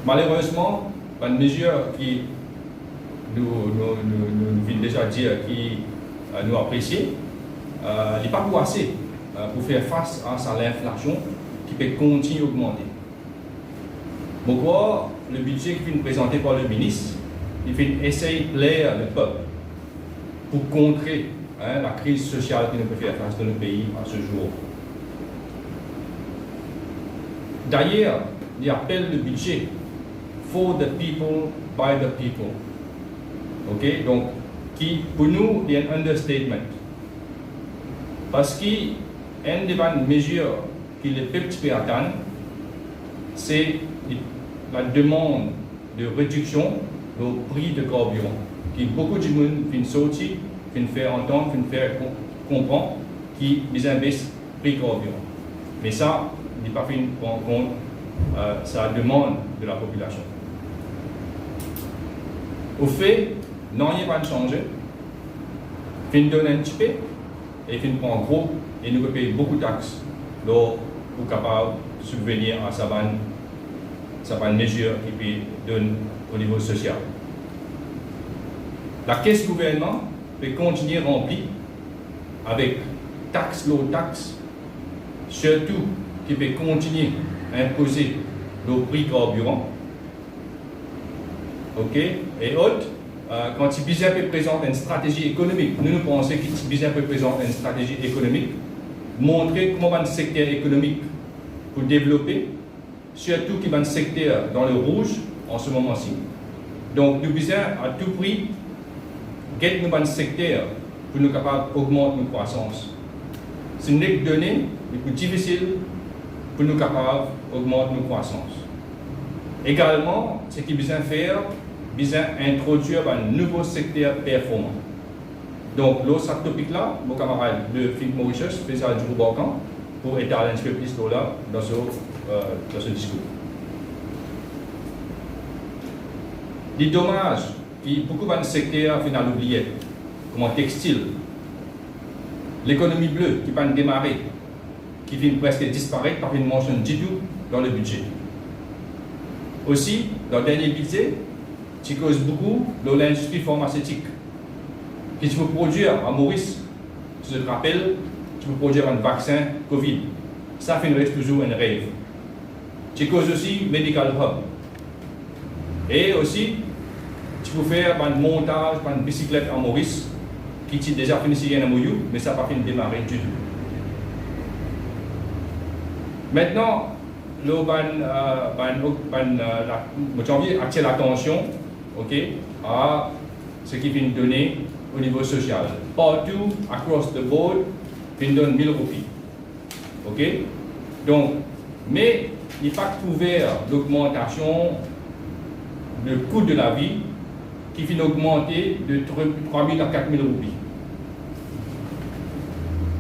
Malheureusement, une mesure qui nous vient déjà dire qui nous apprécie, n'est pas pour assez pour faire face à l'inflation qui peut continuer à augmenter. Pourquoi le budget qui est présenté par le ministre, il fait essayer de plaire le peuple pour contrer la crise sociale qui nous peut faire face dans le pays à ce jour. D'ailleurs, il appelle le budget for the people, by the people. Ok, donc qui pour nous il y a un understatement parce qu'il y a une mesure que le peuple peut atteindre, c'est la demande de réduction du prix de carburant. Qui beaucoup de monde viennent sortir, viennent faire entendre, viennent faire comprendre qu'ils baissent le prix de carburant. Mais ça, il n'est pas fait en compte sa demande de la population. Au fait, non, il n'y a pas de changer. Fin donner un petit peu et fin prendre gros et nous payer beaucoup de taxes pour capable de subvenir à sa bonne mesure qui peut donner au niveau social. La caisse gouvernement peut continuer remplie avec taxes, low taxes, surtout qui peut continuer à imposer le prix carburant. Ok, et autres, quand Tibizia peut présenter une stratégie économique, nous pensons que Tibizia peut présenter une stratégie économique, montrer comment un secteur économique pour développer, surtout qui va un secteur dans le rouge en ce moment-ci. Donc nous besoin à tout prix get nous un secteur pour nous capables d'augmenter notre croissance. C'est une donnée les plus difficile pour nous capables d'augmenter notre croissance. Également, ce qui besoin faire, besoin introduire un nouveau secteur performant. Donc, l'autre topic là, mon camarade de Think Mauritius, spécial du Balkan, pour étaler un peu plus là dans ce discours. Les dommages qui beaucoup de secteurs final oubliés, comme le textile, l'économie bleue qui va démarrer, qui vient presque disparaître par une mention du tout dans le budget. Aussi, dans le dernier budget, qui cause beaucoup de l'industrie pharmaceutique. Qui peut produire à Maurice, je te rappelle, tu peux produire un vaccin Covid. Ça fait toujours un rêve. Qui cause aussi Medical Hub. Et aussi, tu peux faire un montage, une bicyclette à Maurice, qui est déjà fini à Mouyou, mais ça n'a pas fini de démarrer du tout. Maintenant, j'ai attiré l'attention à ce qui vient donner au niveau social. Partout, across the board, vient donner 1000 roupies. Ok? Donc, mais il n'est pas couvert l'augmentation du coût de la vie qui vient augmenter de 3 000 à 4 000 roupies.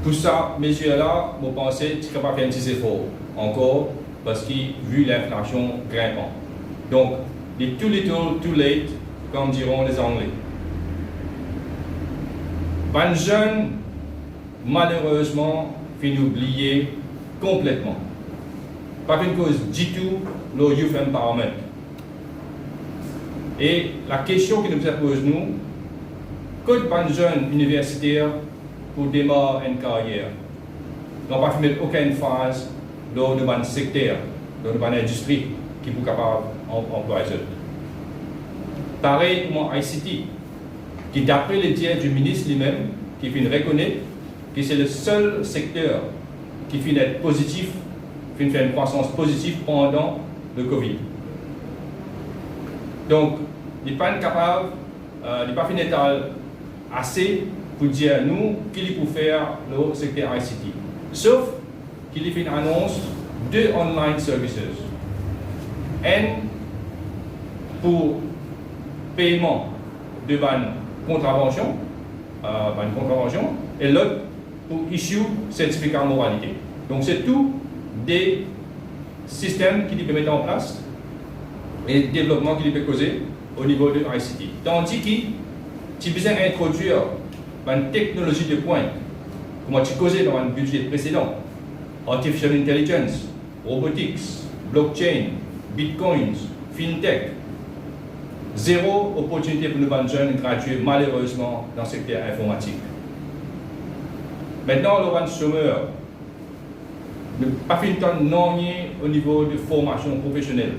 Pour ça, mesures-là, vous pensez que c'est capable de faire un petit effort encore parce que vu l'inflation grimpante. Donc, les too little, too late, comme diront les Anglais. Les jeunes, malheureusement, finissent oublier complètement. Pas une cause du tout, le Youth Empowerment. Et la question qui nous pose, nous, que de jeunes universitaires pour démarrer une carrière n'ont pas fait aucune phase dans le secteur, dans l'industrie qui est capable d'employer. Pareil comme ICT, qui d'après les dires du ministre lui-même, qui fait reconnaître que c'est le seul secteur qui fait être positif, qui fait une croissance positive pendant le Covid. Donc, il n'est pas capable, il n'est pas fait assez pour dire nous qu'il faut faire le secteur ICT. Sauf qu'il fait une annonce de online services. Un pour paiement de contravention, et l'autre pour issue certificat de moralité. Donc c'est tout des systèmes qui peuvent mettre en place et le développement qui peut causer au niveau de ICT. Tandis que tu besoin d'introduire une technologie de pointe, comme tu causais dans un budget précédent, artificial intelligence, robotics, blockchain, bitcoins, fintech, zéro opportunité pour nos jeunes gradués malheureusement dans le secteur informatique. Maintenant, le chômeur ne pas fait non au niveau de formation professionnelle,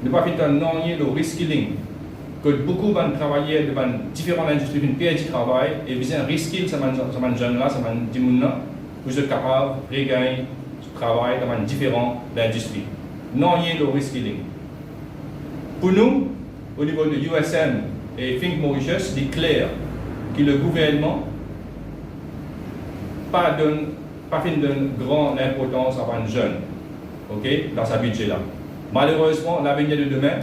ne pas fait non le reskilling, que beaucoup vont travailler dans différentes industries, une paire de travail, et bien reskill ces jeunes là, ces gens là, pour être capable de regagner ce travail dans différentes industries. Non le reskilling. Pour nous, au niveau de USM et Think Mauritius, il est clair que le gouvernement pas fait de grande importance à les jeunes, ok, dans sa budget là. Malheureusement, l'avenir de demain,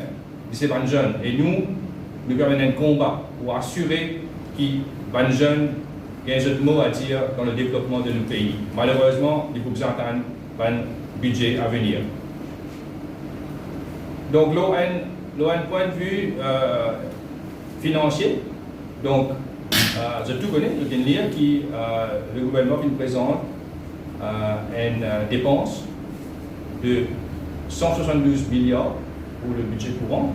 c'est les jeunes. Et nous avons un combat pour assurer que les jeunes aient un mot à dire dans le développement de nos pays. Malheureusement, il faut attendre un budget à venir. Donc, un point de vue financier, donc, je tout connais, je viens de lire que le gouvernement présente une dépense de 172 milliards pour le budget courant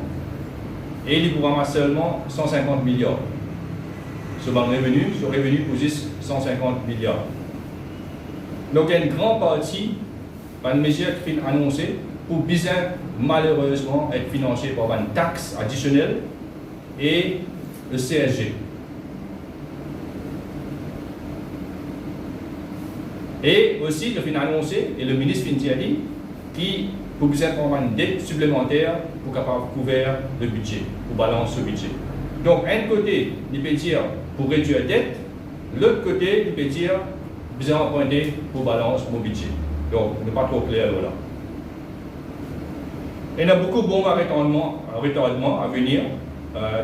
et il programme seulement 150 milliards. Ce revenu pour juste 150 milliards. Donc, une grande partie de mesures qui sont annoncées pour bien malheureusement être financées par une taxe additionnelle et le CSG. Et aussi, le fin annoncé, et le ministre Finti a dit, qui pour besoin avoir une dette supplémentaire pour capable couvrir le budget, pour balancer le budget. Donc, un côté, il peut dire pour réduire la dette, l'autre côté, il peut dire besoin emprunter pour balancer mon budget. Donc, ce n'est pas trop clair là. Il y a beaucoup de bons retardements à venir.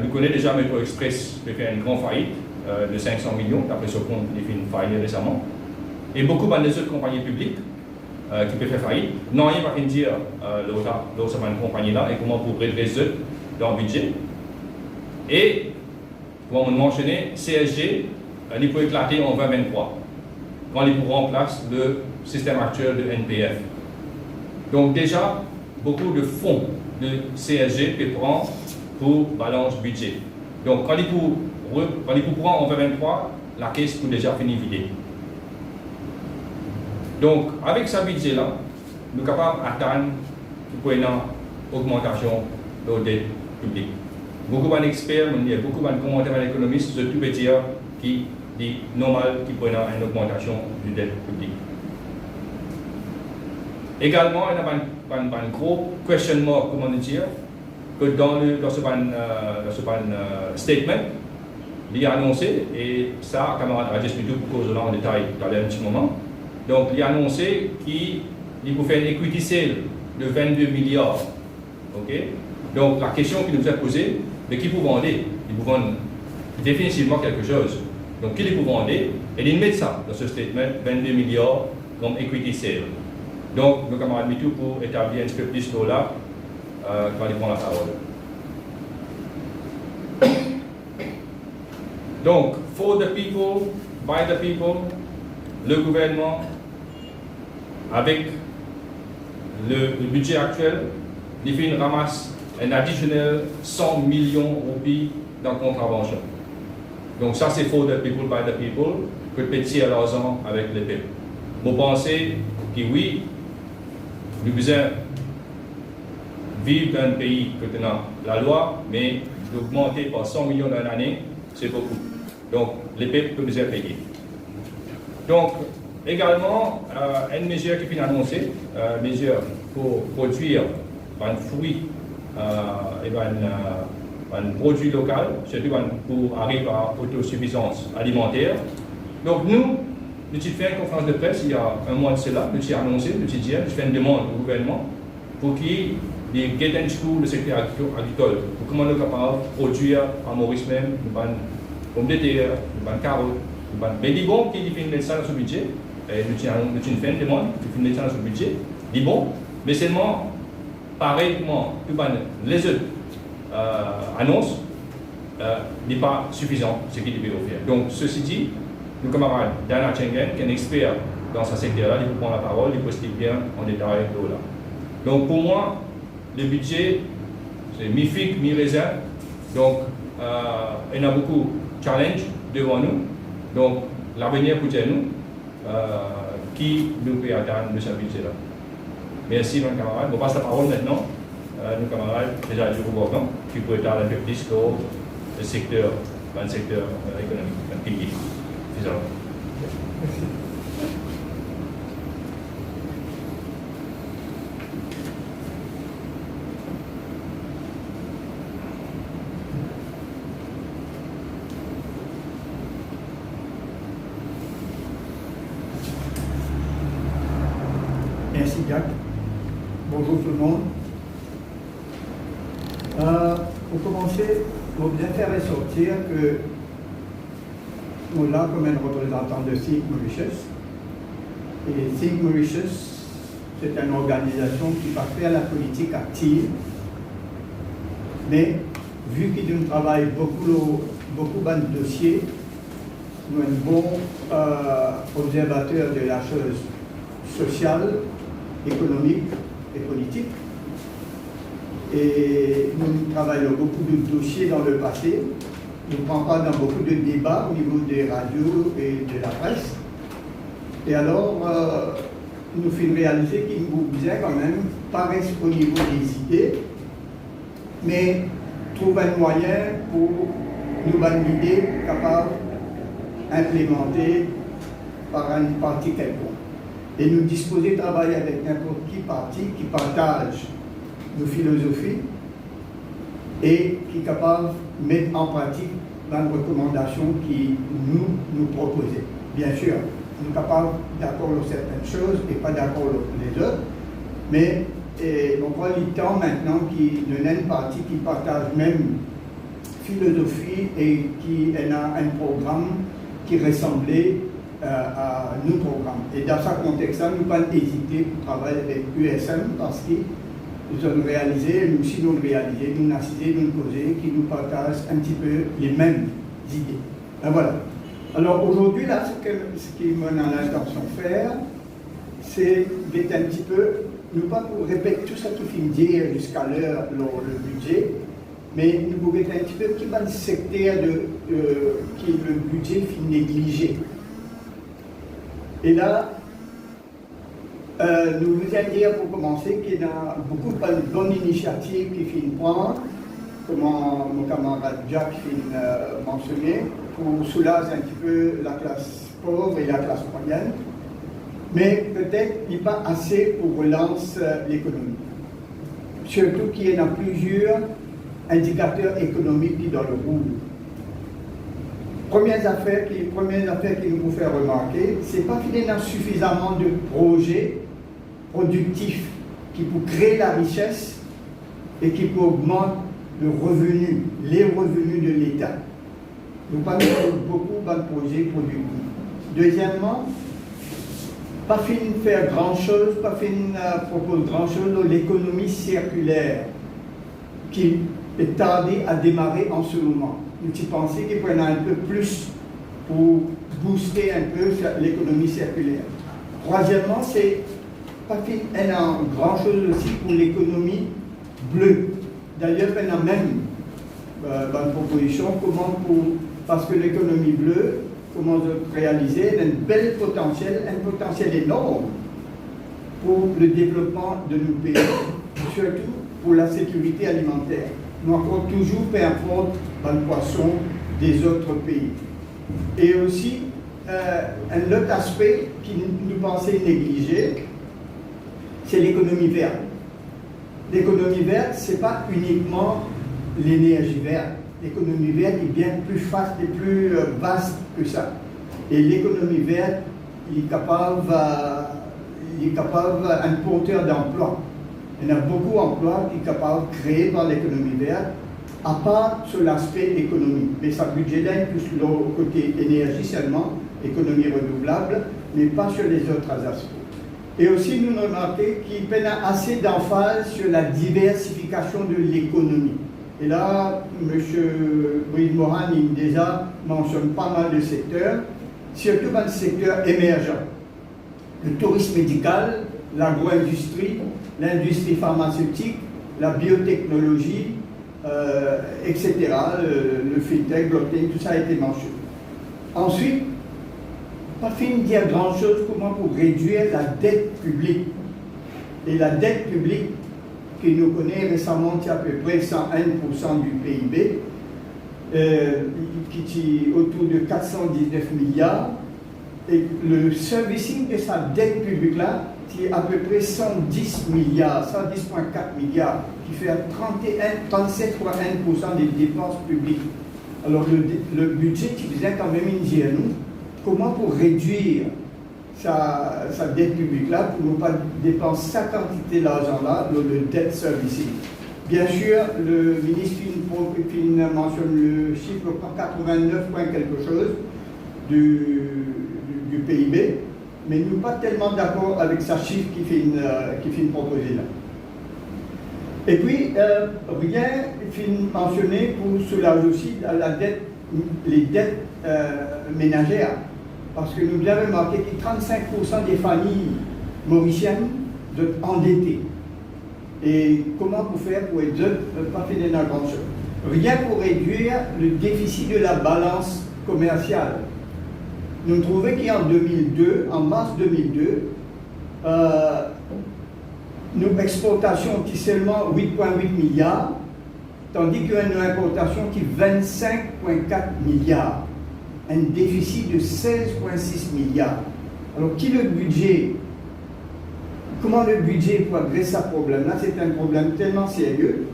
Nous connaissons déjà Metro Express qui fait une grande faillite de 500 millions, d'après ce compte, il fait une faillite récemment. Et beaucoup d'autres compagnies publiques qui peuvent faire faillite. Non, il ne va pas dire l'autre compagnie là et comment pour redresser leur budget. Et, comme on mentionnait, CSG, il peut éclater en 2023, quand il remplace le système actuel de NPF. Donc déjà, beaucoup de fonds de CSG peut prendre pour balance budget. Donc quand il peut prendre en 2023, la caisse peut déjà finir vidée. Donc, avec ce budget-là, nous sommes capables d'atteindre une augmentation de la dette publique. Beaucoup d'experts, beaucoup de commentaires d'économistes, je peux dire qu'il est normal qu'il y ait une augmentation de la dette publique. Également, il y a un gros question mark, comment dire, que dans ce statement, il est annoncé, et ça, camarade Rajesh Midou, pour cause de là en détail dans un petit moment. Donc, il a annoncé qu'il peut faire une equity sale de 22 milliards. Okay? Donc, la question qui nous est posée, mais qui peut vendre? Il peut vendre définitivement quelque chose. Donc, qui peut vendre? Et il met ça dans ce statement, 22 milliards comme equity sale. Donc, nos camarades Mitou pour établir un script list là, quand il prend la parole. Donc, for the people, by the people, le gouvernement, avec le budget actuel, il fait une ramasse un additionnel 100 millions de roupies dans la contravention. Donc ça c'est for the people, by the people, que petit à l'argent avec les peuples. Vous pensez que oui, nous besoin vivre dans un pays qui a la loi, mais d'augmenter par 100 millions dans l'année, c'est beaucoup. Donc les peuples peuvent besoin payer. Donc, également, une mesure qui est annoncée, mesure pour produire un fruit et un produit local, surtout pour arriver à autosuffisance alimentaire. Donc, nous avons fait une conférence de presse il y a un mois de cela, nous avons annoncé, nous avons fait une demande au gouvernement pour qu'il y ait des get and school, le secteur agricole, pour comment nous sommes capables de produire à Maurice même, des pommes de terre, des carottes. Mais il est bon qu'il définisse ça dans ce budget, et nous avons fait une demande, il définit ça dans ce budget, il est bon, mais seulement, pareillement, les autres annonces n'est pas suffisant ce qu'il devait offrir. Donc, ceci dit, nos camarades Dana Chengen, qui est un expert dans ce secteur-là, il peut prendre la parole, il peut expliquer bien en détail là. Donc, pour moi, le budget c'est mi-figue, mi-réserve. Donc, il y a beaucoup de challenges devant nous. Donc, l'avenir pour nous, qui nous peut atteindre de ce budget-là. Merci, mes camarades. On passe la parole maintenant à nos camarades, déjà du gouvernement, qui pourraient parler un peu plus sur le secteur économique, le pays. Merci. Merci Jacques. Bonjour tout le monde. Pour commencer, il faut bien faire ressortir que nous sommes là comme un représentant de Think Mauritius. Et Think Mauritius, c'est une organisation qui va faire la politique active, mais vu qu'il nous travaille beaucoup de dossiers, nous sommes un bon observateur de la chose sociale, économique et politique. Et nous travaillons beaucoup de dossiers dans le passé. Nous ne prenons pas dans beaucoup de débats au niveau des radios et de la presse. Et alors, nous faisons réaliser qu'il nous bien quand même, pas rester au niveau des idées, mais trouver un moyen pour nous donner une idée capable d'implémenter par une partie quelconque. Et nous disposer de travailler avec n'importe qui parti qui partage nos philosophies et qui est capable de mettre en pratique les recommandations qui nous proposent. Bien sûr, nous sommes capables d'accord sur certaines choses et pas d'accord sur les autres, mais on prend le temps maintenant qu'il y a une partie qui partage même philosophie et qui a un programme qui ressemblait à nos programmes. Et dans ce contexte-là, nous n'avons pas hésité pour travailler avec USM parce qu'ils ont réalisé, nous aussi nous réalisé, nous assisté, nous causé, qui nous partagent un petit peu les mêmes idées. Et voilà. Alors aujourd'hui, là, ce qui m'a l'intention de faire, c'est d'être un petit peu, nous pas pour répéter tout ça qu'il faut dire jusqu'à l'heure, le budget, mais nous pouvons être un petit peu qui va le secteur qui le budget fait négligé. Et là, nous vous allons dire pour commencer qu'il y a beaucoup de bonnes initiatives qui finissent prendre, comme mon camarade Jacques finit mentionner, pour soulager un petit peu la classe pauvre et la classe moyenne, mais peut-être il n'y a pas assez pour relancer l'économie. Surtout qu'il y en a plusieurs indicateurs économiques qui dans le rouge. Première affaire qui nous fait remarquer, c'est pas qu'il y a suffisamment de projets productifs qui pour créer la richesse et qui pour augmenter les revenus de l'État. Nous parlons beaucoup de projets productifs. Deuxièmement, pas fini de faire grand-chose, pas fini de proposer grand-chose dans l'économie circulaire qui est tardée à démarrer en ce moment. Nous y pensons qu'il faut en un peu plus pour booster un peu l'économie circulaire. Troisièmement, c'est pas grand chose aussi pour l'économie bleue. D'ailleurs, il y a même dans une proposition parce que l'économie bleue, comment réaliser un bel potentiel, un potentiel énorme pour le développement de nos pays, surtout pour la sécurité alimentaire. Nous encore toujours peu importe dans le poisson des autres pays. Et aussi, un autre aspect qui nous pensait négligé, c'est l'économie verte. L'économie verte, ce n'est pas uniquement l'énergie verte. L'économie verte est bien plus vaste et plus vaste que ça. Et l'économie verte, il est capable un porteur d'emploi. Il y en a beaucoup d'emplois qui sont capables de créer par l'économie verte, à part sur l'aspect économique. Mais ça budget là plus le côté énergie seulement, économie renouvelable, mais pas sur les autres aspects. Et aussi, nous avons remarqué qu'il y a assez d'emphase sur la diversification de l'économie. Et là, M. Brice Morin, il déjà mentionne pas mal de secteurs, surtout dans le secteur émergent. Le tourisme médical, l'agro-industrie, l'industrie pharmaceutique, la biotechnologie, etc. Le fintech, blockchain, tout ça a été mentionné. Ensuite, pas fini de dire grand-chose comment pour réduire la dette publique. Et la dette publique, qui nous connaît récemment, c'est à peu près 101% du PIB, qui est autour de 419 milliards. Et le servicing de sa dette publique-là, qui est à peu près 110 milliards, 110,4 milliards, qui fait 37,1% des dépenses publiques. Alors le budget qui faisait quand même une dire nous, comment pour réduire sa dette publique-là, pour ne pas dépenser sa quantité d'argent-là, le debt servicing. Bien sûr, le ministre mentionne le chiffre 89 point quelque chose du PIB, mais nous ne sommes pas tellement d'accord avec sa chiffre qui fait une proposée là. Et puis, rien est mentionné pour soulager aussi les dettes ménagères. Parce que nous avons remarqué que 35% des familles mauriciennes sont endettées. Et comment pour faire pour être pas faire des grand-chose? Rien pour réduire le déficit de la balance commerciale. Nous trouvons qu'en 2002, en mars 2002, nos exportations qui seulement 8,8 milliards, tandis que nos importations qui 25,4 milliards. Un déficit de 16,6 milliards. Alors, qui le budget? Comment le budget peut adresser ce problème-là? C'est un problème tellement sérieux.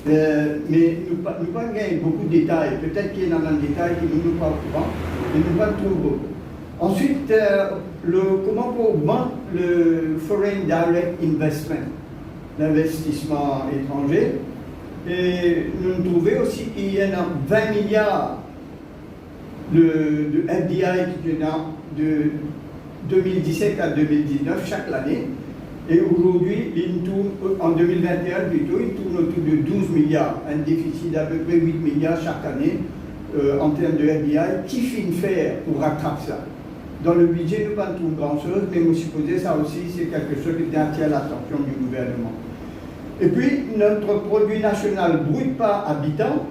Mais nous pas gagner beaucoup de détails. Peut-être qu'il y a un détail qui nous pas au courant, mais nous pas trop beaucoup. Ensuite, comment pour vendre le Foreign Direct Investment, l'investissement étranger. Et nous trouvons aussi qu'il y en a 20 milliards de FDI qui est de 2017 à 2019 chaque année. Et aujourd'hui, en 2021 plutôt, il tourne autour de 12 milliards, un déficit d'à peu près 8 milliards chaque année en termes de FDI. Qui finit faire pour rattraper ça? Dans le budget, nous ne trouvons pas grand-chose, mais je suppose que ça aussi, c'est quelque chose qui attire l'attention du gouvernement. Et puis, notre produit national brut par habitant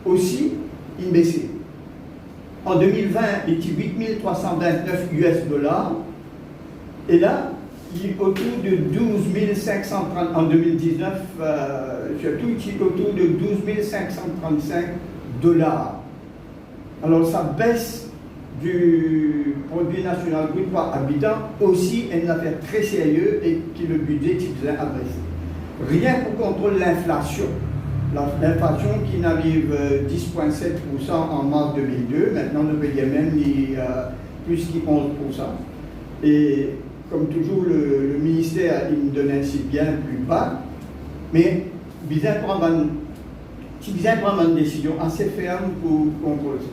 aussi, il baissait. En 2020, il était 8 329 $. Et là, il est autour de 12 530. En 2019, surtout, il est autour de 12 535 $. Alors, ça baisse du produit national brut par habitant aussi est une affaire très sérieuse et qui le budget qui faisait adresser. Rien pour contrôler l'inflation. L'inflation qui n'arrive 10,7% en mars 2002, maintenant nous payons même plus que 11%. Et comme toujours, le ministère il me donne ainsi bien plus bas, mais bien prendre une décision assez ferme pour contrôler ça.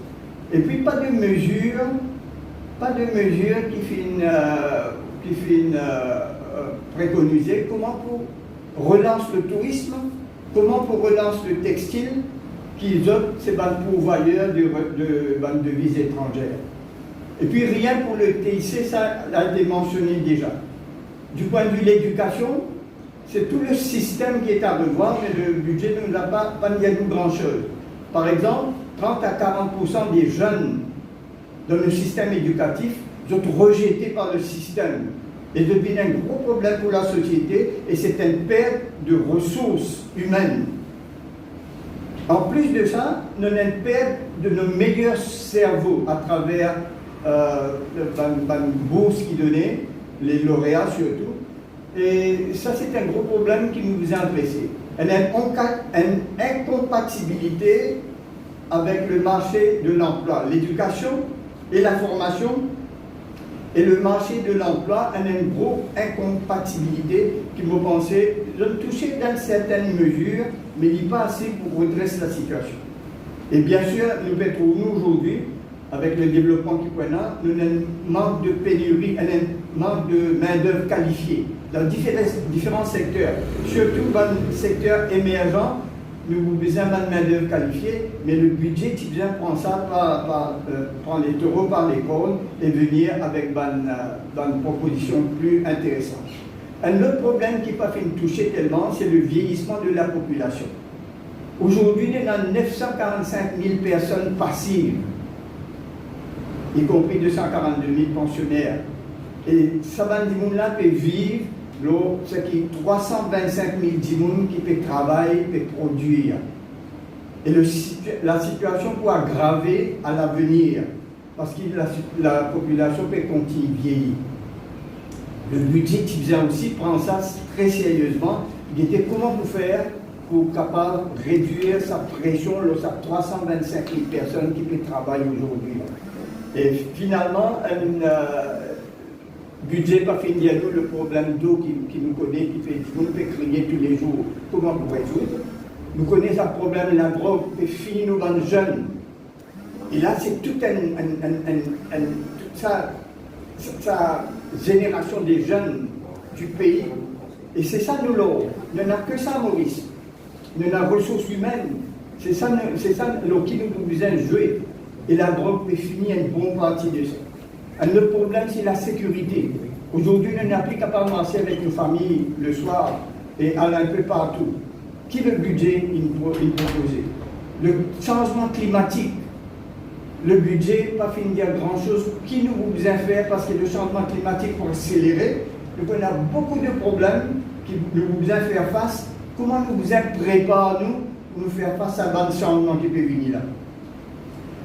Et puis pas de mesures qui finissent préconiser comment pour relancer le tourisme, comment pour relancer le textile, qu'ils ont ces pourvoyeurs de devises étrangères. Et puis rien pour le TIC, ça a été mentionné déjà. Du point de vue de l'éducation, c'est tout le système qui est à revoir, mais le budget ne nous a pas dit grand-chose. Par exemple, 30 à 40% des jeunes dans le système éducatif sont rejetés par le système. Et devient un gros problème pour la société et c'est une perte de ressources humaines. En plus de ça, nous avons une perte de nos meilleurs cerveaux à travers la bourse qui donnait, les lauréats surtout. Et ça, c'est un gros problème qui nous a intéressés. Elle a une incompatibilité avec le marché de l'emploi, l'éducation et la formation. Et le marché de l'emploi a une grosse incompatibilité qui me pensait toucher dans certaines mesures, mais il n'est pas assez pour redresser la situation. Et bien sûr, nous retrouvons aujourd'hui, avec le développement qui est là, nous avons un manque de pénurie, un manque de main-d'œuvre qualifiée dans différents secteurs, surtout dans le secteur émergent. Nous avons besoin de main-d'œuvre qualifiée, mais le budget, tu viens prendre ça, prendre les taureaux par les cornes et venir avec une proposition plus intéressante. Un autre problème qui n'est pas fait toucher tellement, c'est le vieillissement de la population. Aujourd'hui, il y a 945 000 personnes passives, y compris 242 000 pensionnaires. Et ça va dire que peut vivre, ce qui est 325 000 dimoun qui peut travailler, peut produire. Et la situation peut aggraver à l'avenir, parce que la population peut continuer à vieillir. Le budget qui vient aussi prendre ça très sérieusement. Il était comment vous faire pour capable réduire sa pression, sa 325 000 personnes qui peuvent travailler aujourd'hui. Et finalement, budget pas fini à nous, le problème d'eau qui nous connaît, qui peut crier tous les jours. Comment vous résoudre? Nous connaissons un problème, la drogue, et fini nous dans jeunes. Et là, c'est toute sa génération des jeunes du pays. Et c'est ça nous l'avons. Il n'y en a que ça, Maurice. Il y en a ressources humaines. C'est ça qui nous besoin de jouer. Et la drogue peut finir une bonne partie de ça. Un autre problème, c'est la sécurité. Aujourd'hui, on n'est plus capable de marcher avec une famille le soir et aller un peu partout. Qui le budget il proposé? Le changement climatique. Le budget, pas fini de dire grand-chose. Qui nous besoin faire parce que le changement climatique pour accélérer. Donc on a beaucoup de problèmes qui nous besoin faire face. Comment nous besoin préparer nous pour nous faire face à ce changement qui peut venir là?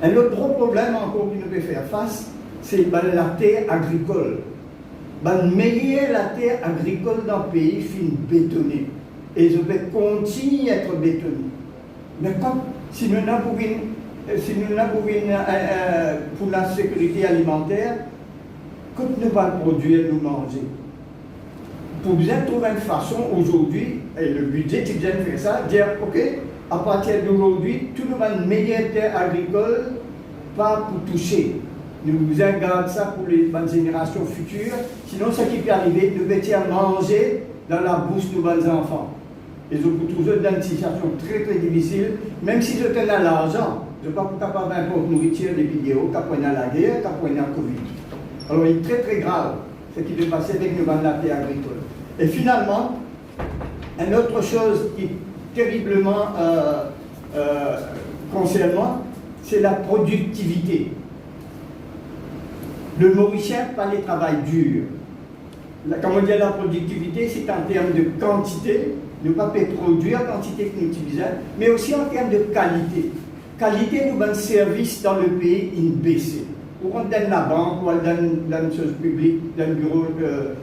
Un autre gros problème encore qui nous peut faire face, c'est la terre agricole. Meilleure la terre agricole dans le pays fin bétonnée. Et je vais continuer à être bétonné. Mais si nous avons pour la sécurité alimentaire, quand nous allons produire, nous manger. Pour bien trouver une façon aujourd'hui, et le budget qui vient de faire ça, dire ok, à partir d'aujourd'hui, tout le monde meilleure terre agricole, pas pour toucher. Nous gardons ça pour les générations futures, sinon ce qui peut arriver, nous allons manger dans la bouche de nos enfants. Et je vous trouve dans une situation très très difficile, même si je tenais l'argent, je ne suis pas capable d'importer nourriture des vidéos, qu'après la guerre, qu'après la Covid. Alors il est très très grave ce qui peut passer avec nos bandes de la terre agricole. Et finalement, une autre chose qui est terriblement concernant, c'est la productivité. Le Mauricien parle de travail dur. Quand on dit la productivité, c'est en termes de quantité, ne pas produire la quantité que nous utilisons, mais aussi en termes de qualité. Qualité, nous avons un service dans le pays, il baisse. Ou on donne la banque, ou on donne une chose publique, dans le bureau de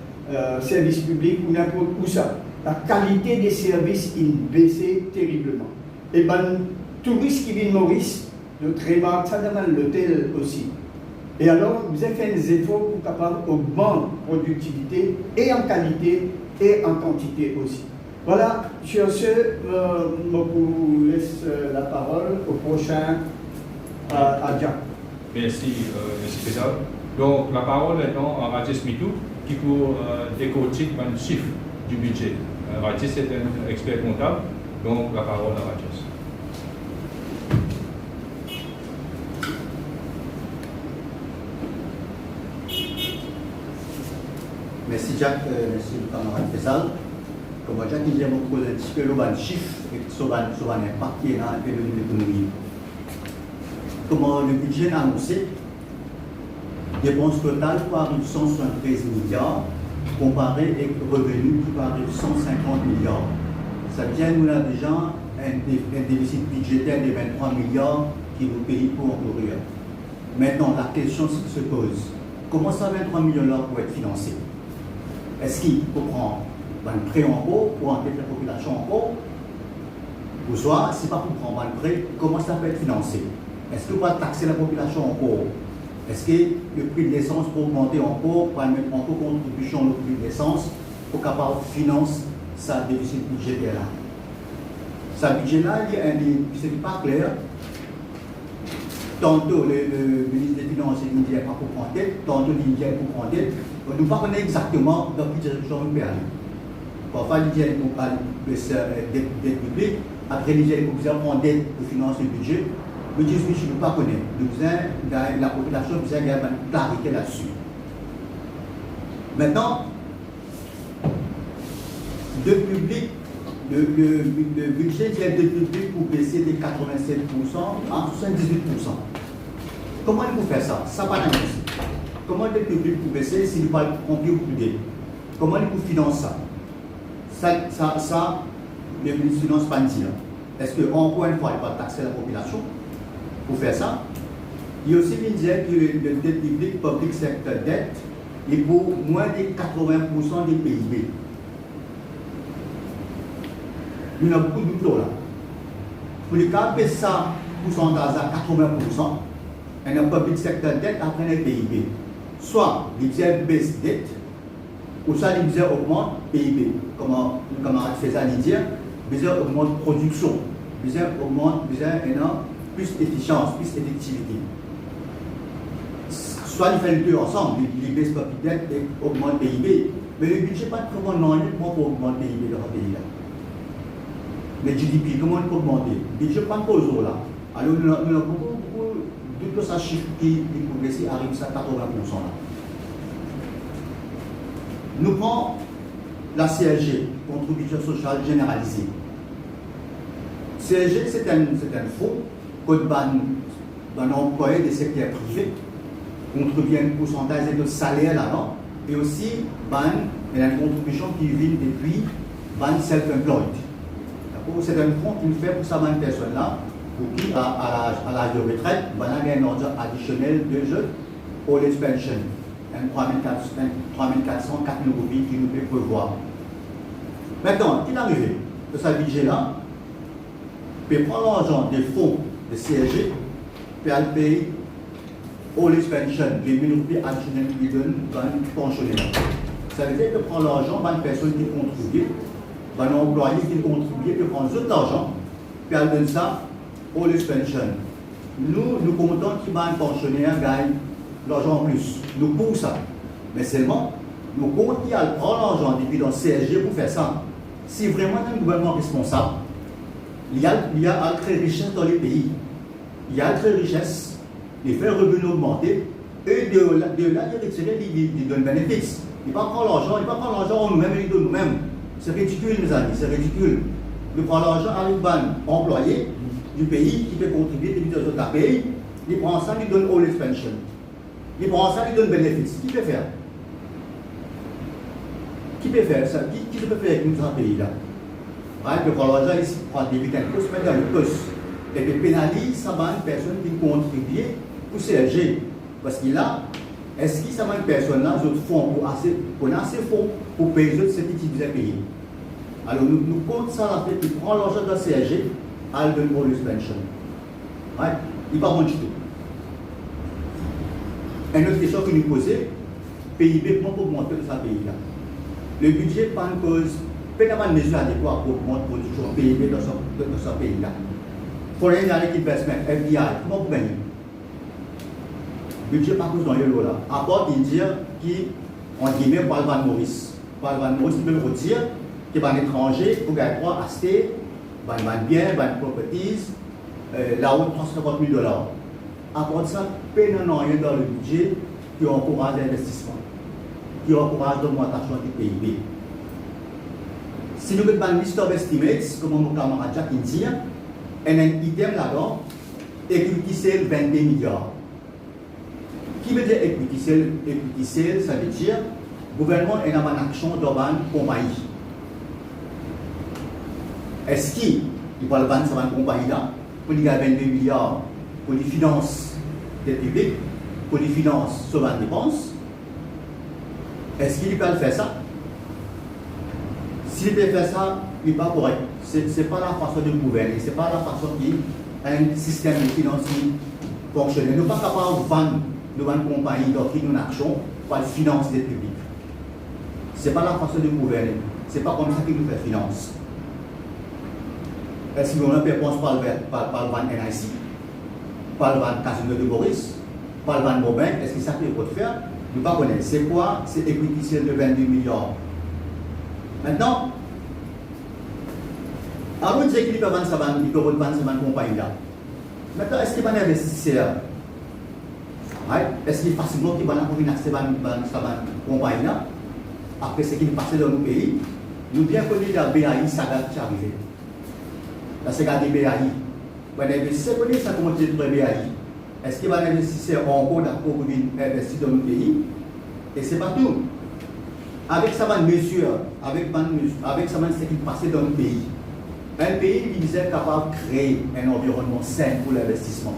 service public, ou n'importe où ça. La qualité des services, il baisse terriblement. Et touristes qui viennent Maurice, de Trémark, ça demande l'hôtel aussi. Et alors, vous avez fait des efforts pour capable augmenter la productivité, et en qualité, et en quantité aussi. Voilà, sur ce, je vous laisse la parole au prochain adjoint. Merci, M. Président. Donc, la parole est à Rajesh Mitou, qui pour décortiquer un chiffre du budget. Rajesh est un expert comptable, donc la parole à Rajesh. Merci Jack, merci le camarade Faisal. Comme Jack il a montré un petit peu le chiffre et sur l'impact qui est dans l'économie. Comment le budget a annoncé, dépenses totales pour arriver 173 milliards, comparé avec revenus qui arrivent 150 milliards. Ça veut dire que nous avons déjà un déficit budgétaire de 23 milliards qui nous paye pour encourir. Maintenant, la question se pose, comment ça 23 milliards pour être financé? Est-ce qu'il faut prendre un prêt en haut pour enquêter la population en haut? Ou soit, si pas pour prendre un prêt, comment ça peut être financé? Est-ce qu'on va taxer la population en haut? Est-ce que le prix de l'essence peut augmenter en haut pour mettre en contribution le prix de l'essence pour capable financer sa déficit budgétaire là? Sa budget là, c'est pas clair. Tantôt le ministre des Finances il dit pas pour prendre tête, tantôt il dit pour prendre tête. Nous ne connaissons pas exactement dans quelle direction nous peut aller. Parfois, il dit qu'on parle de dette publique, après il dit qu'on prend dette pour financer le budget. Nous disons que je ne pas connaître. La population a besoin d'avoir une clarité là-dessus. Maintenant, de public, le budget de l'aide publique pour baisser de 87% à 78%. Comment il peut faire ça? Ça va pas Comment l'aide publique peut baisser s'il ne va pas remplir ou plus? Comment il peut financer ça? Ça, le ministre des Finances pas dire. Est-ce qu'encore une fois, il va taxer la population pour faire ça? Il y a aussi une dire que le dette publique, public sector dette, est pour moins de 80% du PIB. Il y a beaucoup de taux là. Pour le cas de ça, pourcentage à 80%, et le public sector dette après le PIB. Soit les baisse dette, ou soit les augmente PIB. Comme le camarade fait ça, il dit, les augmente production, les augmente plus efficience, plus effectivité. Soit ils font les deux ensemble, les baissent public dette et augmentent PIB. Mais le budget n'est pas vraiment non pour augmenter PIB dans le pays là. Le GDP, comment on peut augmenter? Le budget n'est pas cause là. Alors nous avons beaucoup de ça chiffre qui progresse arrive à 80% là. Nous prenons la CSG, contribution sociale généralisée. CSG, c'est un fonds que les employés des secteurs privés contribuent un pourcentage de salaire là-dedans et aussi une contribution qui vient depuis self-employed. C'est un fonds qui fait pour ça une personne là pour qui à l'âge de retraite, il y a un ordre additionnel de jeu pour les pensions. 3400, 4000 roupies qui nous peut prévoir. Maintenant, il est arrivé de ce budget-là, peut prendre l'argent des fonds de CSG, puis aller payer aux pensions, les 1000 roupies additionnelles qui donnent un pensionnaire. Ça veut dire que prendre l'argent, une personne qui contribue, un employé qui contribue, puis prendre tout l'argent, puis aller donner ça aux pensions. Nous comptons que un pensionnaire gagne l'argent en plus. Nous pour ça. Mais seulement, nous comptons qu'il y a prendre l'argent depuis dans le CSG pour faire ça. Si vraiment un gouvernement responsable, il y a très richesse dans les pays. Il y a très richesse, il fait revenus augmenter, et de là, il retire, il donne bénéfice. Il ne va pas prendre l'argent en nous-mêmes, il donne nous-mêmes. C'est ridicule, mes amis, c'est ridicule. Il prend l'argent à un employé du pays qui peut contribuer depuis deux autres pays, il prend ça, il donne all expansion. Il prend ça, il donne bénéfice. Qui peut faire? Qui peut faire ça? Qui peut faire avec nous dans ce pays-là? Il prend l'argent ici, prend des bulletins de poste, met dans le poste. Et puis pénalise ça va une personne qui contribue pour CSG. Parce qu'il a, est-ce que ça va une personne là, d'autres fonds, pour assez fonds pour payer les autres, c'est qui vous a payé. Alors nous comptons ça la fait, il prend l'argent de la CSG, il donne all expansion. Il va pas du tout. Une autre question que nous posons, PIB, comment augmenter dans ce pays-là? Le budget n'est pas une cause, pas de mesure adéquate pour augmenter la production PIB dans ce pays-là. Foreign Direct Investment, FDI, comment vous gagnez? Le budget n'est pas cause dans le lot là. À part de dire qu'en guillemets, Paul Van Maurice. Paul Van Maurice, il peut le redire, qu'il va un étranger pour gagner droit à acheter, bien, properties, là-haut, $350 000. À part de ça, peine en rien dans le budget qui encourage l'investissement, qui encourage l'augmentation du PIB. Si nous avons une liste of estimates, comme mon camarade Jacques dit, il y a un item là-dedans, equity sale 22 milliards. Qui veut dire equity sale? Equity sale, ça veut dire le gouvernement est dans une action dans une compagnie. Est-ce qu'il va vendre cette compagnie-là pour lui gagner 22 milliards? Pour les finances des publics, pour les finances sur la dépense, est-ce qu'il peut faire ça? S'il peut faire ça, il n'est pas correct. Ce n'est pas la façon de gouverner, ce n'est pas la façon qu'un système financier fonctionne. Nous ne sommes pas capables de vendre une compagnie dans une action pour la finance des publics. Ce n'est pas la façon de gouverner. Ce n'est pas comme ça qu'il nous fait finance. Est-ce qu'on a réponse par le NIC? Par le casino de Boris, par le Bobin, est-ce que ça peut faire? Nous ne connaissons pas. C'est quoi? C'est equity sale de 22 milliards. Maintenant, avant de dire qu'il peut vendre cette compagnie-là, maintenant, est-ce qu'il va investir? Est-ce qu'il est facilement qu'il va acheter cette compagnie-là? Après ce qui est passé dans nos pays, Nous bien connaissons la BAI, ça va arriver. Parce que regardez BAI. Vous investissez, vous connaissez ça comment tu fais BAI. Est-ce qu'il va investir encore d'accord pour investir dans le pays? Et c'est pas tout. Avec ça, mesure, avec ça, ce qui passe dans le pays. Un pays qui est capable de créer un environnement sain pour l'investissement.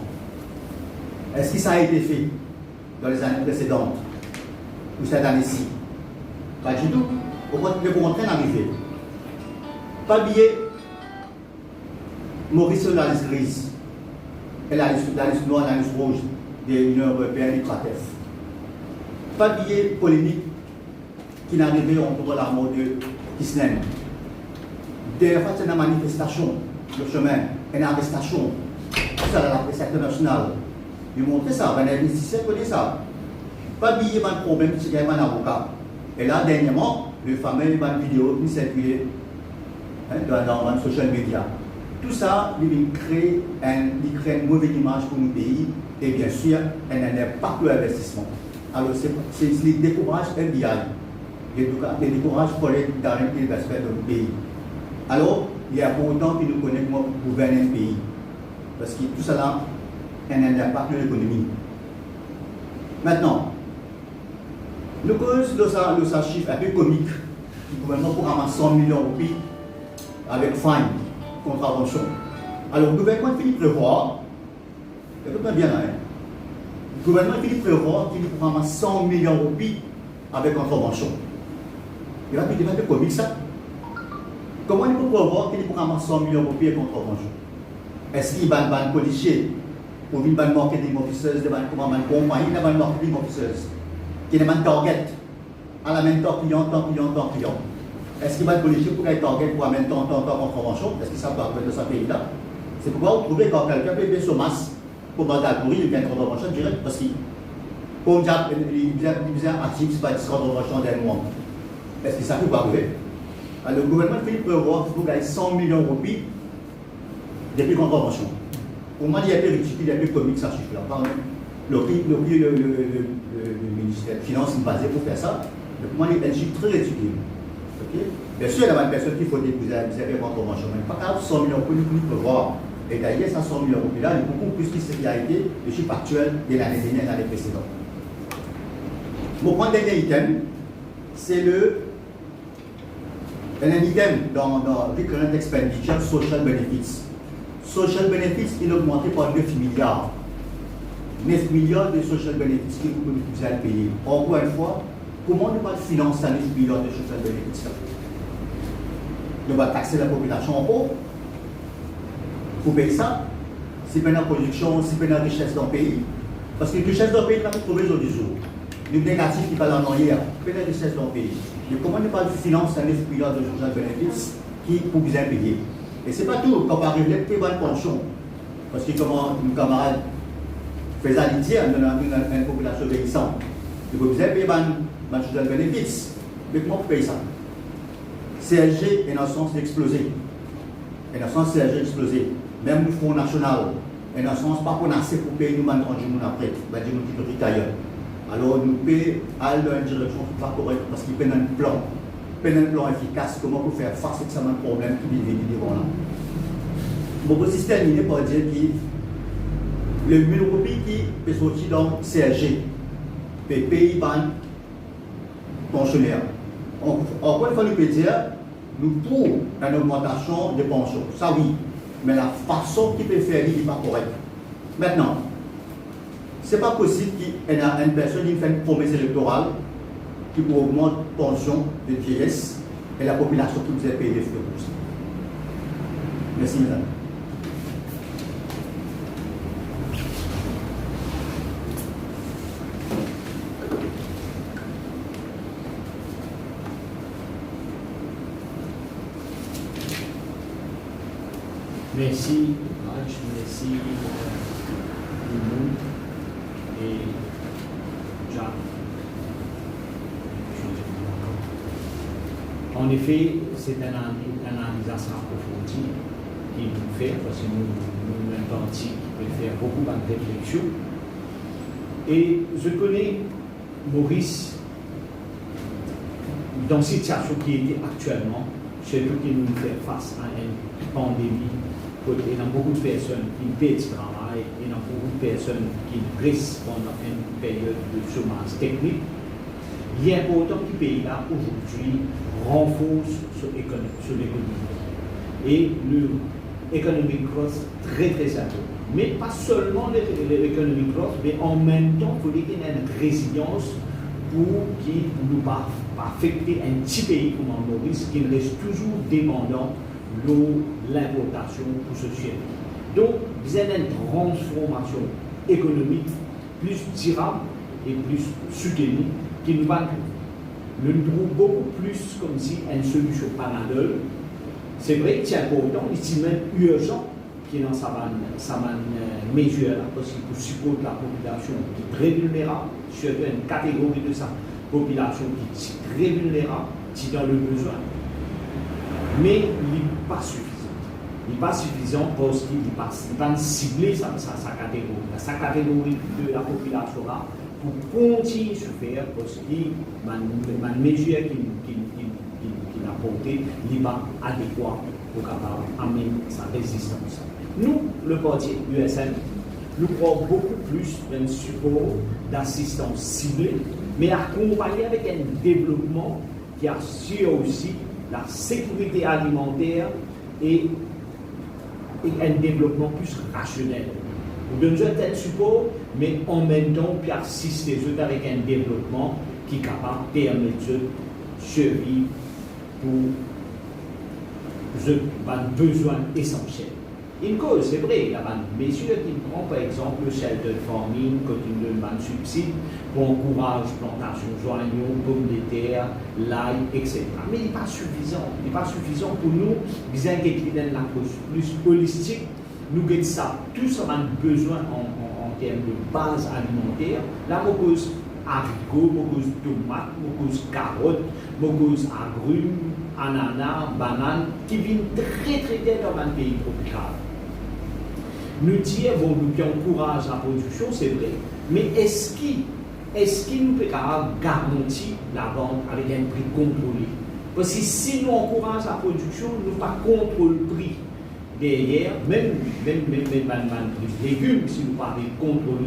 Est-ce que ça a été fait dans les années précédentes ou cette année-ci? Pas du tout. Le contraire est arrivé. Pas oublier Maurice sur la liste grise et la liste noire, la liste rouge de l'Union européenne et de l'UE. Pas oublier polémique qui est arrivée entre la mort de Kisnen. Des fois, c'est une manifestation, le chemin, une arrestation, tout ça dans la presse internationale. Ils montrent ça, les investisseurs connaissent ça. Pas oublier le problème qui est un avocat. Et là, dernièrement, le fameux vidéo qui circulait dans les social media. Tout ça, il crée une mauvaise image pour nos pays et bien sûr, un impact sur l'investissement. Alors, c'est le décourage FBI, le décourage politique dans les aspects de nos pays. Alors, il y a pour autant que nous connaissons comment gouverner un pays. Parce que tout cela a un impact sur l'économie. Maintenant, nous connaissons le chiffre un peu comique. Le gouvernement pour ramasser 100 millions de roupies avec fine, contravention. Alors, le gouvernement finit prévoir, écoutez bien là, le gouvernement finit prévoir qu'il pour ramasser 100 millions de roupies avec contravention. Il va être un peu comique ça. Comment il peut prévoir qu'il pour ramasser 100 millions de roupies avec contravention? Est-ce qu'il va un policier pour une marketing officeuse, une compagnie, une marketing officeuse qui est un target à la même temps client. Est-ce qu'il va être policier pour être target pour amener tant contravention? Est-ce que ça peut arriver dans ce pays-là? C'est pourquoi vous trouvez quand quelqu'un peut payer sur masse pour mandat pourri, il y a une contravention directe parce qu'il pour il actif, c'est pas une contravention d'un mois. Est-ce que ça peut arriver? Alors, le gouvernement fait prévoir qu'il faut gagner 100 millions de roupies depuis contravention. Pour moi, il y a un peu ridicule, il y a un peu comique, ça suffit. Le ministère des Finances est basé pour faire ça. Mais pour moi, il y a un chiffre très ridicule. Okay? Bien sûr, il y a une personne qui faut déposer une contravention, mais pas grave, 100 millions de roupies pour voir. Et d'ailleurs, ces 100 millions de roupies là, il y a beaucoup plus que ce qui a été le chiffre actuel de l'année dernière et l'année précédente. Mon point dernier item, c'est un item dans Recurrent Expenditure Social Benefits. Social Benefits, il a augmenté par 9 milliards. 9 milliards de social benefits que vous allez payer. Encore une fois, comment ne pas financer 9 milliards de social benefits? On va taxer la population en haut. Pour payer ça, c'est pas la production, c'est pas la richesse dans le pays. Parce que la richesse dans le pays, il va trouver au jour. Le négatif qui va en arrière, c'est la richesse dans le pays. Mais comment ne pas financer 9 milliards de social benefits qui pour bien payer? Et ce n'est pas tout, quand on arrive à payer une pension. Parce que comment nos camarades faisaient l'idée à une population vieillissante. Il faut bien payer un social benefits. Mais comment vous payez ça? CSG est dans le sens d'exploser. Et dans le sens CSG explosé. Même le Fonds national, et dans le sens pas qu'on a assez pour payer nous maintenant après, on va dire nous qui sommes ailleurs. Alors nous payons à une direction qui n'est pas correcte parce qu'il y a un plan. Un plan efficace, comment pour faire face à ce problème qui vient de devant là. Mon système il est pour dire que le 1000 roupies qui peut sortir dans CSG peut payer par pensionnaire. Encore une fois, nous pouvons dire nous pour une augmentation des pensions. Ça oui, mais la façon qu'il peut faire n'est pas correcte. Maintenant, ce n'est pas possible qu'il y ait une personne qui fait une promesse électorale qui augmente la pension de vieillesse et la population qui vous a payé les frais pour ça. Merci, madame. Merci, Raj, merci Limoun et Jacques. En effet, c'est une analyse approfondie qu'il nous fait, parce que nous un parti qui peut faire beaucoup de réflexions. Et je connais Maurice dans cette situation qui est actuellement, surtout qui nous fait face à une pandémie. Il y a beaucoup de personnes qui perdent du travail, il y a beaucoup de personnes qui restent pendant une période de chômage technique. Il est important que le pays là aujourd'hui renforce sur l'économie. Et l'économique growth très très important. Mais pas seulement l'économique growth, mais en même temps, il faut qu'il y ait une résilience pour qu'il ne pas affecter un petit pays comme en Maurice qui reste toujours dépendant de l'importation pour ce sujet. Donc, il y a une transformation économique plus durable et plus soutenue qui nous va nous trouve beaucoup plus comme si une solution panadol. C'est vrai que c'est important, c'est même urgent qui est dans sa mesure parce qu'il faut supporter la population qui est très vulnérable, surtout une catégorie de sa population qui est très vulnérable, qui est dans le besoin. Mais il n'est pas suffisant. Il n'est pas suffisant parce qu'il n'est pas ciblé sa catégorie. Sa catégorie de la population là pour continuer à se faire parce que la mesure qu'il a portée n'est pas adéquate pour capable amener sa résistance. Nous, le parti USM, nous croyons beaucoup plus d'un support d'assistance ciblée, mais accompagné avec un développement qui assure aussi la sécurité alimentaire et un développement plus rationnel. Nous donnons un tel support, mais en même temps, puis assister avec un développement qui est capable de permettre de survivre pour les besoins essentiels. Une cause, c'est vrai, il y a des mesures qui prennent par exemple le shelter farming, continue de demander subside pour encourager plantation de joignons, pommes de terre, l'ail, etc. Mais il n'est pas suffisant. Il n'est pas suffisant pour nous, bien qu'il y ait une approche plus holistique, nous avons ça, tout ça a besoin en termes de base alimentaire. Là, on cause haricots, on cause tomates, on cause carottes, on cause agrumes, ananas, bananes, qui viennent très très bien dans un pays tropical. Nous disons, nous encourageons la production, c'est vrai, mais est-ce qu'il nous peut garantir la vente avec un prix contrôlé? Parce que si nous encourageons la production, nous ne pas contrôler le prix derrière, même les légumes, si nous parlons de contrôle,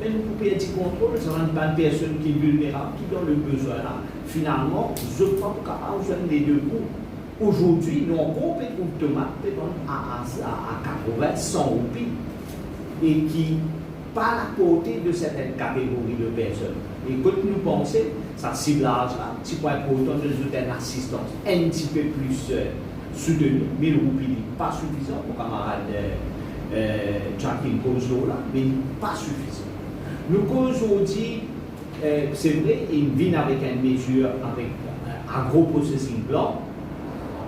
même nous pouvons dire contrôle, ça va pas une personne qui est vulnérable, qui dans le besoin là. Finalement, je ne crois pas capable de les deux coups. Aujourd'hui, nous avons un de tomates à 80, 100 roupies et qui pas à la portée de certaines catégories de personnes. Et quand nous pensons, ça ciblage là, c'est pas important de donner une assistance un petit peu plus soutenue, 1000 roupies n'est pas suffisant pour camarade Jacqueline Kozo là, mais pas suffisant. Nous aujourd'hui, c'est vrai, il vient avec une mesure avec agro-processing blanc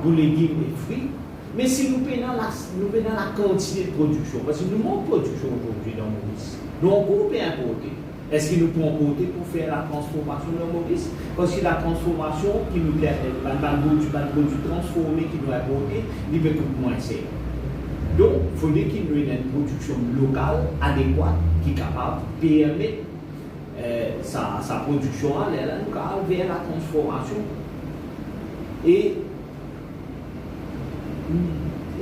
pour légumes et fruits, mais si nous prenons la quantité de production, parce que nous manquons de production aujourd'hui dans Maurice, nous avons importé. Est-ce que nous pouvons importer pour faire la transformation de Maurice? Parce que la transformation qui nous plaît, le produit transformé qui nous importer, il peut coûter moins cher. Donc, il faudrait qu'il y ait une production locale adéquate qui est capable de permettre sa production locale vers la transformation. Et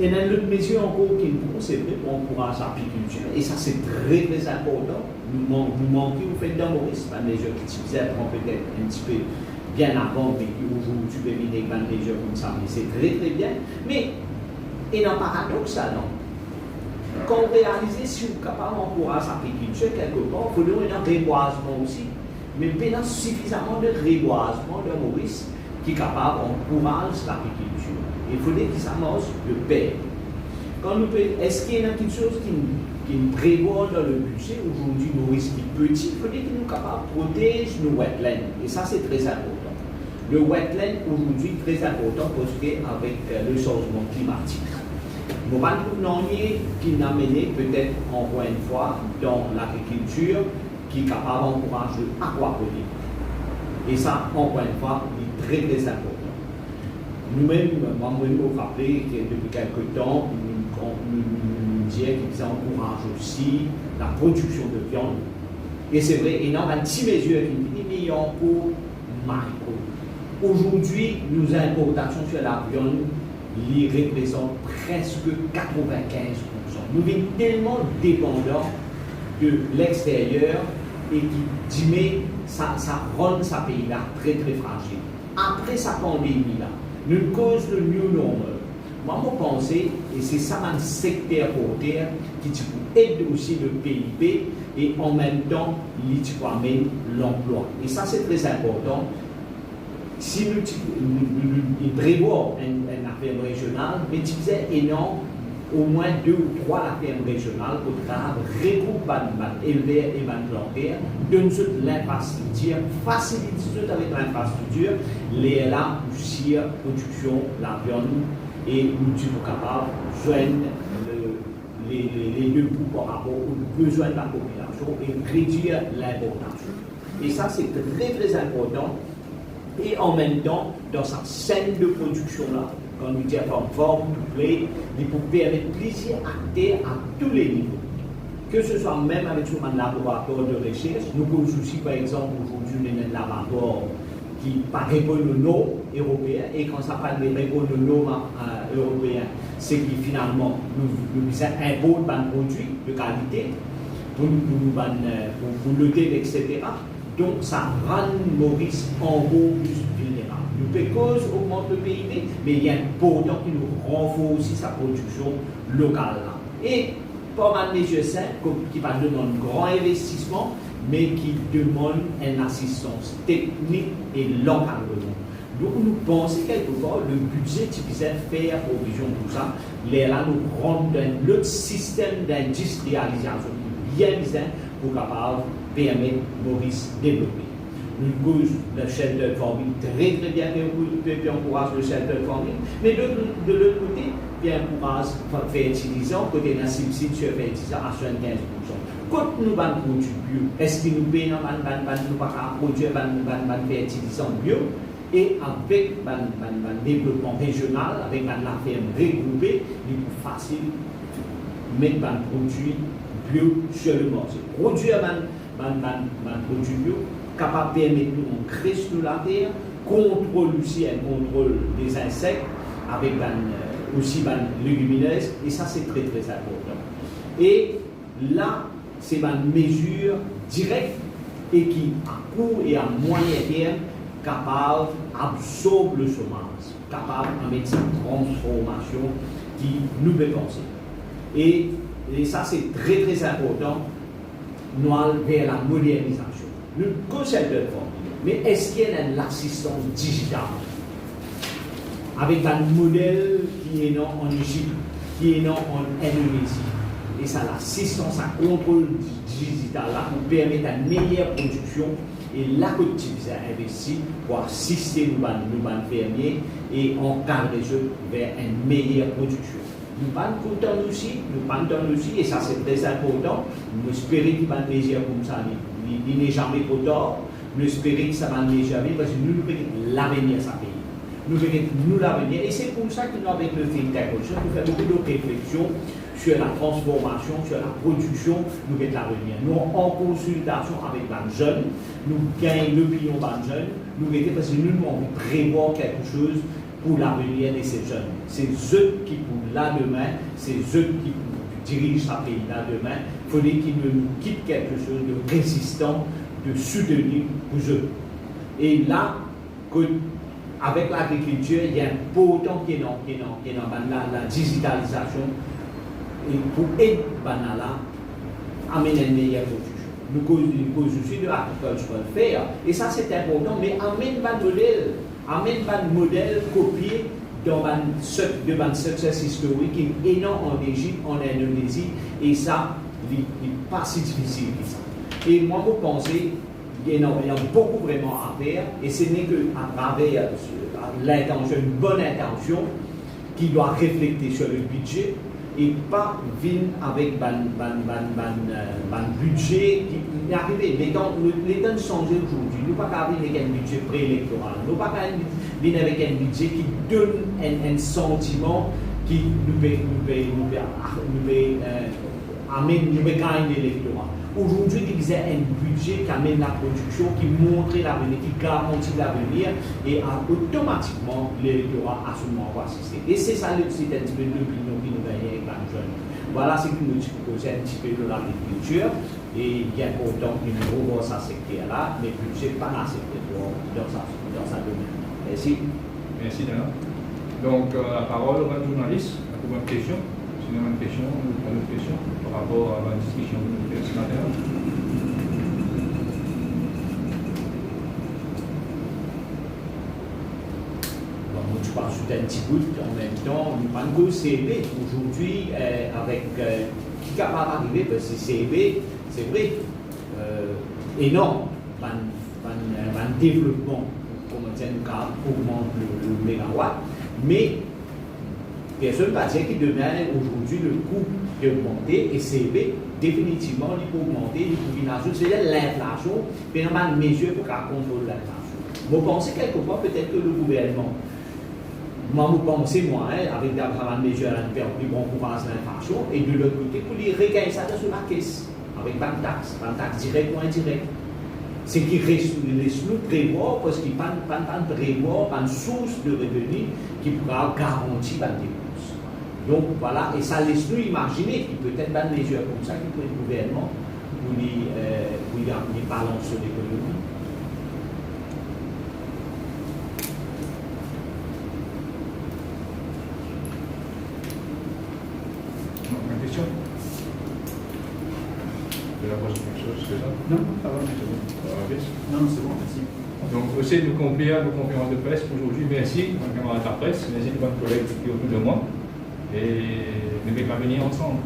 il y a une autre mesure encore qui nous c'est vrai pour encourager l'apiculture, et ça c'est très très important. Nous manquons au fait dans Maurice, pas des mesures qui peut-être un petit peu bien avant, mais qui aujourd'hui tu peux venir avec des mesures comme ça, mais c'est très très bien. Mais il y a un paradoxe là, non? Quand on réalise si on est capable d'encourager l'apiculture quelque part, il faut donner un reboisement aussi, mais il y a suffisamment de reboisement de Maurice qui est capable d'encourager l'apiculture. Il faudrait que ça marche de pair. Est-ce qu'il y a quelque chose qui nous prévoit dans le budget aujourd'hui, Maurice qui est petit, il faudrait qu'il nous capable de protéger nos wetlands. Et ça, c'est très important. Le wetland aujourd'hui est très important parce qu'avec le changement climatique. Nous avons qui n'a mené peut-être encore une fois dans l'agriculture qui est capable d'encourager l'aquaponie. Et ça, encore une fois, est très très important. Nous-mêmes, moi, je me rappelle que depuis quelques temps, nous disions qu'ils encouragent aussi la production de viande. Et c'est vrai, il y a une petite mesure qui dit, mais il y a encore maricot. Aujourd'hui, nos importations sur la viande les représentent presque 95%. Nous sommes tellement dépendants de l'extérieur et qui dit ça rend sa pays là très très fragile. Après sa pandémie là, nous cause le new normal. Moi, je pense, et c'est ça un secteur porteur qui aide aussi le PIB et en même temps, il amène l'emploi. Et ça, c'est très important. Si nous prévoyons une affaire régionale, mais tu sais, énorme, au moins 2 ou 3 affaires régionales pour regrouper éleveurs et plantaires, donne l'infrastructure, facilite avec l'infrastructure, les là aussi production, la viande, et nous sommes capables de joindre les deux bouts par rapport aux besoins de la population et réduire l'importation. Et ça, c'est très très important. Et en même temps, dans sa chaîne de production-là, quand nous disons forme, il faut permettre plaisir à terre à tous les niveaux. Que ce soit même avec un laboratoire de recherche, nous pouvons aussi, par exemple, aujourd'hui, un laboratoire qui répond aux normes européennes, et quand ça parle de répondre aux normes européennes, c'est que finalement, nous importons des produits de qualité pour lutter, etc. Donc, ça rend Maurice encore plus vulnérable. Nous pouvons augmenter le PIB, mais il y a important qu'il nous renforce aussi sa production locale. Et pas mal de mesures simples qui va demander un grand investissement, mais qui demandent une assistance technique et l'encadrement. Donc, nous pensons quelque part le budget qui puisse faire provision pour ça. Là, nous rendons l'autre système d'industrialisation bien bizarre pour capable permettre Maurice de développer. Nous cause le shelter farming très très bien, puis encourage le shelter farming, mais de l'autre côté, bien encourage fertilisant, côté d'un subside sur fertilisant à 75%. Quand nous allons produire bio, est-ce que nous payons nous pas produire des fertilisants bio? Et avec le développement régional, avec la ferme regroupée, il est plus facile de mettre des produits bio sur le marché. Produire des produits bio, capable de permettre nous de créer sur la terre, contrôle aussi un contrôle des insectes, avec aussi des légumineuses, et ça c'est très très important. Et là, c'est une mesure directe et qui, à court et à moyen terme, capable d'absorber le chômage, capable de mettre cette transformation qui nous fait penser. Et ça, c'est très très important, nous allons vers la modernisation. Nous conseillons de former, mais est-ce qu'il y a une assistance digitale avec un modèle qui est non en Égypte, qui est non en Indonésie? Et ça, l'assistance à contrôle digital là pour permettre une meilleure production et la collectivité a investi pour assister nos fermiers et encadrer eux vers une meilleure production. Nous pas contents aussi, et ça c'est très important. Nous espérons qu'il va être léger comme ça, il n'est jamais trop tard. Nous espérons que ça va aller jamais parce que nous voulons l'avenir de ce pays. Nous voulons l'avenir et c'est pour ça que nous avec le think tank, nous faisons beaucoup de réflexions sur la transformation, sur la production, nous voulons l'avenir. Nous en consultation avec les jeunes, nous gagnons l'opinion des jeunes, nous voulons parce que nous avons prévoir quelque chose pour l'avenir de ces jeunes. C'est eux qui pour là demain, c'est eux qui dirigent ce pays là demain. Il faudrait qu'ils nous quittent quelque chose de résistant, de soutenu pour eux. Et là, avec l'agriculture, il y a un potent qui est dans la digitalisation et pour aider à amener une meilleure production. Nous causons aussi de l'agriculture faire, et ça c'est important, mais amène un modèle copié dans un success historique qui est énorme en Égypte, en Indonésie, et ça n'est pas si difficile que ça. Et moi, je pense qu'il y a beaucoup vraiment à faire, et ce n'est qu'à travers l'intention, une bonne intention, qui doit refléter sur le budget, et pas venir avec un budget qui est arrivé. Les temps changent aujourd'hui. Nous ne pouvons pas arriver avec un budget préélectoral. Nous ne pouvons pas venir avec un budget qui donne un sentiment qui nous fait gagner l'électorat. Aujourd'hui, il y a un budget qui amène la production, qui montre l'avenir, qui garantit l'avenir, et automatiquement, l'électorat a seulement assisté. Et c'est ça, c'est un petit peu l'opinion qui nous gagne avec la jeune. Voilà ce qui nous pose un petit peu de l'agriculture, et il y a autant qu'il nous revoit sa secteur-là, mais le budget pas assez dans sa domaine. Merci. Merci, Dana. Donc, la parole au journaliste pour une question. Sinon, une question ou une autre question par rapport à la discussion que nous faisons ce matin. Bon, je pense que un petit bout en même temps. Mango CB, aujourd'hui, avec qui va arriver, parce que CB, c'est vrai, énorme, un développement, comme on dit, augmente le mégawatt, mais personne ne va dire que demain, aujourd'hui, le coût d'augmenter et CB, définitivement, il peut augmenter, il peut venir ajouter, c'est l'inflation, mais on a une mesure pour contrôler l'inflation. Vous pensez quelquefois peut-être que le gouvernement, moi, vous pensez, moi, avec une mesure à faire plus bon courage de l'inflation, et de l'autre côté, pour les regagner ça sur la caisse, avec une taxe directe ou indirecte. C'est qui laisse nous prévoir, parce qu'il n'y a pas de prévoir une source de revenus qui pourra garantir la dépense. Donc voilà, et ça laisse nous imaginer qu'il peut être une mesure comme ça, qu'il peut être le gouvernement pour les balancer l'économie. Une question? De la prochaine chose, c'est ça? Non, ça va. Non, c'est bon, merci. Donc, aussi, nous conclure nos conférences de presse aujourd'hui. Merci, mon camarade de la presse, merci de votre collègue qui est autour de moi. Et nous allons venir ensemble.